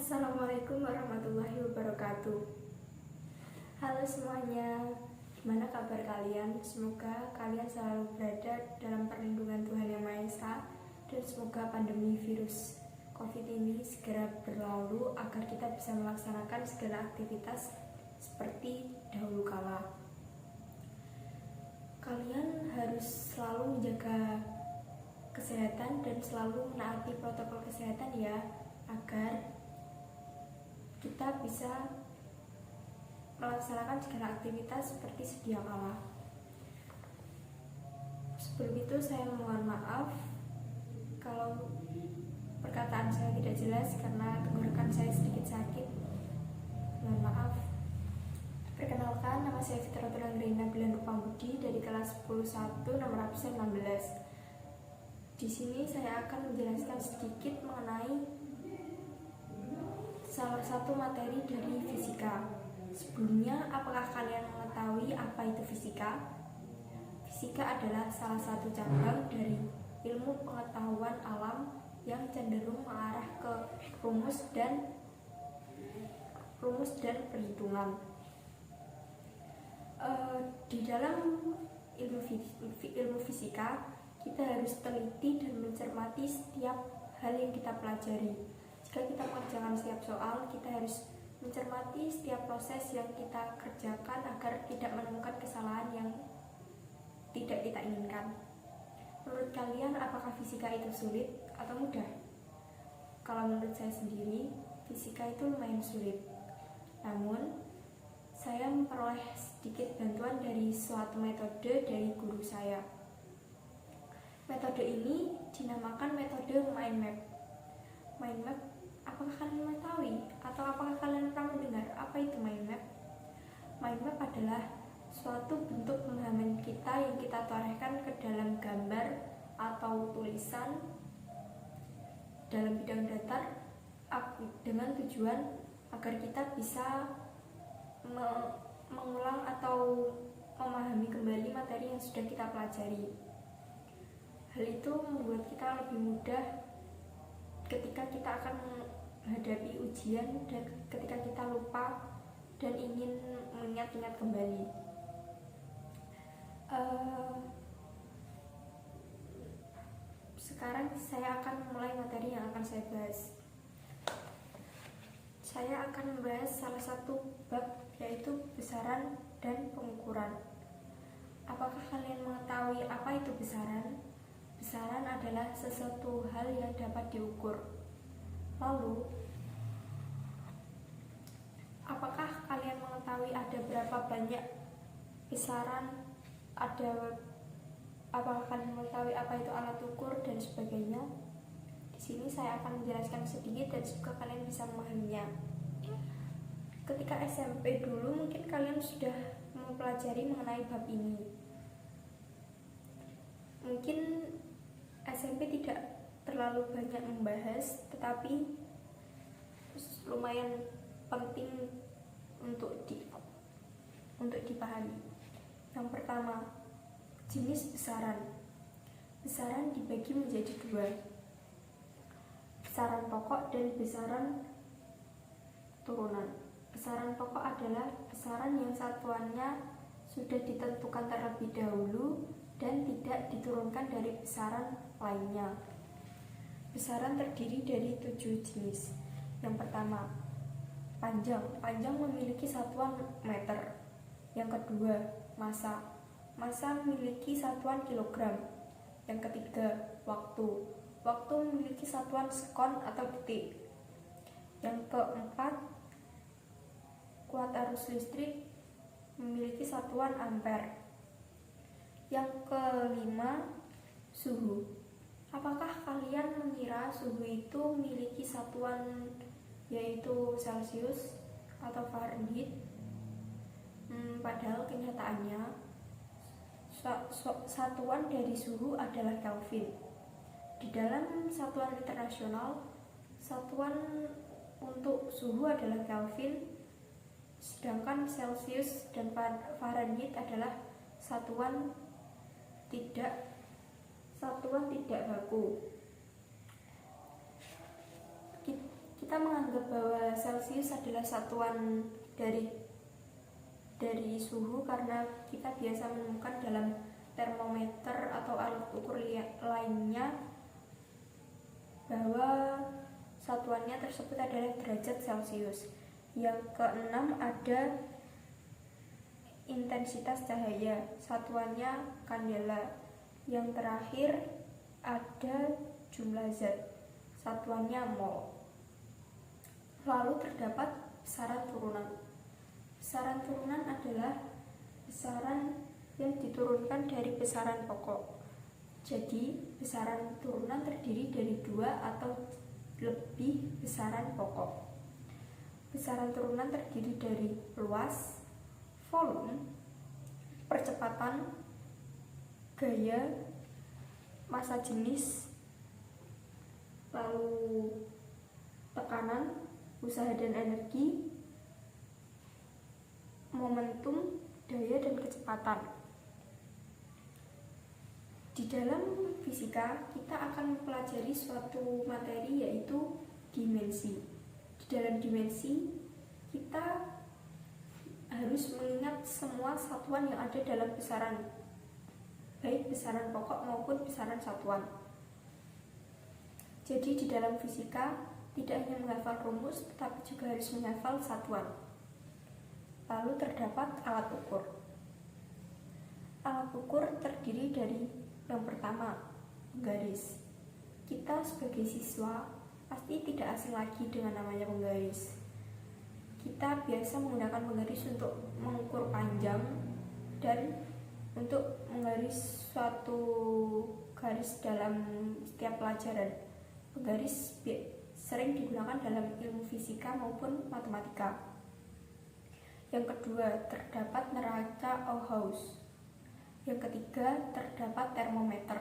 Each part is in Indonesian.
Assalamualaikum warahmatullahi wabarakatuh. Halo semuanya, gimana kabar kalian? Semoga kalian selalu berada dalam perlindungan Tuhan Yang Maha Esa, dan semoga pandemi virus COVID ini segera berlalu agar kita bisa melaksanakan segala aktivitas seperti dahulu kala. Kalian harus selalu menjaga kesehatan dan selalu menaati protokol kesehatan ya, agar kita bisa melaksanakan segala aktivitas seperti sedia kala. Sebelum itu saya mohon maaf kalau perkataan saya tidak jelas karena tenggorokan saya sedikit sakit. Mohon maaf. Perkenalkan, nama saya Fitratul Anggrina Bilan Rupambudi dari kelas 10-1 nomor absen 16. Di sini saya akan menjelaskan sedikit mengenai salah satu materi dari fisika. Sebelumnya, apakah kalian mengetahui apa itu fisika? Fisika adalah salah satu cabang dari ilmu pengetahuan alam yang cenderung mengarah ke rumus dan perhitungan. Di dalam ilmu fisika, kita harus teliti dan mencermati setiap hal yang kita pelajari. Jika kita mengerjakan setiap soal, kita harus mencermati setiap proses yang kita kerjakan agar tidak menemukan kesalahan yang tidak kita inginkan. Menurut kalian, apakah fisika itu sulit atau mudah? Kalau menurut saya sendiri, fisika itu lumayan sulit. Namun, saya memperoleh sedikit bantuan dari suatu metode dari guru saya. Metode ini dinamakan metode mind map. Mind map, apakah kalian mengetahui atau apakah kalian pernah mendengar apa itu mind map? Mind map adalah suatu bentuk pemahaman kita yang kita torehkan ke dalam gambar atau tulisan dalam bidang datar dengan tujuan agar kita bisa mengulang atau memahami kembali materi yang sudah kita pelajari. Hal itu membuat kita lebih mudah ketika kita akan menghadapi ujian dan ketika kita lupa dan ingin mengingat-ingat kembali. Sekarang saya akan memulai materi yang akan saya bahas. Saya akan membahas salah satu bab, yaitu besaran dan pengukuran. Apakah kalian mengetahui apa itu besaran? Besaran adalah sesuatu hal yang dapat diukur. Lalu, apakah kalian mengetahui ada berapa banyak besaran? Apakah kalian mengetahui apa itu alat ukur dan sebagainya? Di sini saya akan menjelaskan sedikit dan semoga kalian bisa memahaminya. Ketika SMP dulu mungkin kalian sudah mempelajari mengenai bab ini. Mungkin SMP tidak terlalu banyak membahas, tetapi lumayan penting untuk dipahami. Yang pertama, jenis besaran. Besaran dibagi menjadi dua, besaran pokok dan besaran turunan. Besaran pokok adalah besaran yang satuannya sudah ditentukan terlebih dahulu dan tidak diturunkan dari besaran lainnya. Besaran terdiri dari 7 jenis. Yang pertama, panjang. Panjang memiliki satuan meter. Yang kedua, massa. Massa memiliki satuan kilogram. Yang ketiga, waktu. Waktu memiliki satuan sekon atau detik. Yang keempat, kuat arus listrik memiliki satuan ampere. Yang kelima, suhu. Apakah kalian mengira suhu itu memiliki satuan yaitu Celcius atau Fahrenheit? Padahal kenyataannya satuan dari suhu adalah Kelvin. Di dalam satuan internasional, satuan untuk suhu adalah Kelvin, sedangkan Celcius dan Fahrenheit adalah satuan tidak baku. Kita kita menganggap bahwa Celcius adalah satuan dari suhu karena kita biasa menemukan dalam termometer atau alat ukur lainnya bahwa satuannya tersebut adalah derajat Celcius. Yang keenam ada intensitas cahaya, satuannya kandela. Yang terakhir ada jumlah zat, satuannya mol. Lalu terdapat besaran turunan. Besaran turunan adalah besaran yang diturunkan dari besaran pokok. Jadi, besaran turunan terdiri dari 2 atau lebih besaran pokok. Besaran turunan terdiri dari luas, volume, percepatan, gaya, massa jenis, lalu tekanan, usaha dan energi, momentum, daya dan kecepatan. Di dalam fisika, kita akan mempelajari suatu materi yaitu dimensi. Di dalam dimensi, kita harus mengingat semua satuan yang ada dalam besaran, baik besaran pokok maupun besaran satuan. Jadi di dalam fisika, tidak hanya menghafal rumus, tetapi juga harus menghafal satuan. Lalu terdapat alat ukur. Alat ukur terdiri dari yang pertama, penggaris. Kita sebagai siswa pasti tidak asing lagi dengan namanya penggaris. Kita biasa menggunakan penggaris untuk mengukur panjang dan untuk menggaris suatu garis dalam setiap pelajaran. Penggaris sering digunakan dalam ilmu fisika maupun matematika. Yang kedua, terdapat neraca Auhaus. Yang ketiga, terdapat termometer.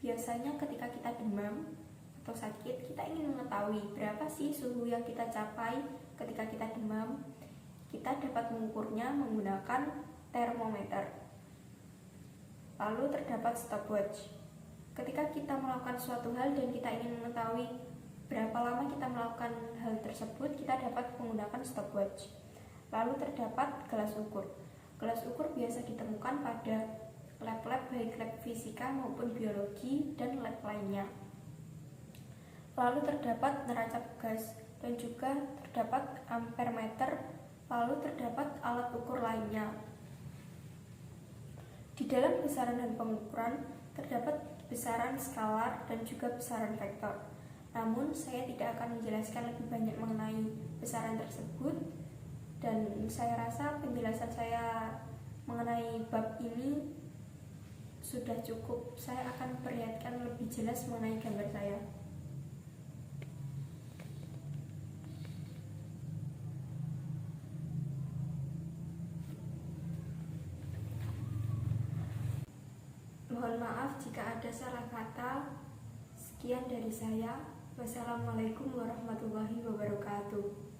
Biasanya ketika kita demam atau sakit, kita ingin mengetahui berapa sih suhu yang kita capai ketika kita demam. Kita dapat mengukurnya menggunakan termometer. Lalu terdapat stopwatch. Ketika kita melakukan suatu hal dan kita ingin mengetahui berapa lama kita melakukan hal tersebut, kita dapat menggunakan stopwatch. Lalu terdapat gelas ukur. Gelas ukur biasa ditemukan pada lab-lab baik lab fisika maupun biologi dan lab lainnya. Lalu terdapat neraca gas dan juga terdapat ampermeter. Lalu terdapat alat ukur lainnya. Di dalam besaran dan pengukuran terdapat besaran skalar dan juga besaran vektor. Namun saya tidak akan menjelaskan lebih banyak mengenai besaran tersebut, dan saya rasa penjelasan saya mengenai bab ini sudah cukup. Saya akan perlihatkan lebih jelas mengenai gambar saya. Mohon maaf jika ada salah kata. Sekian dari saya. Wassalamualaikum warahmatullahi wabarakatuh.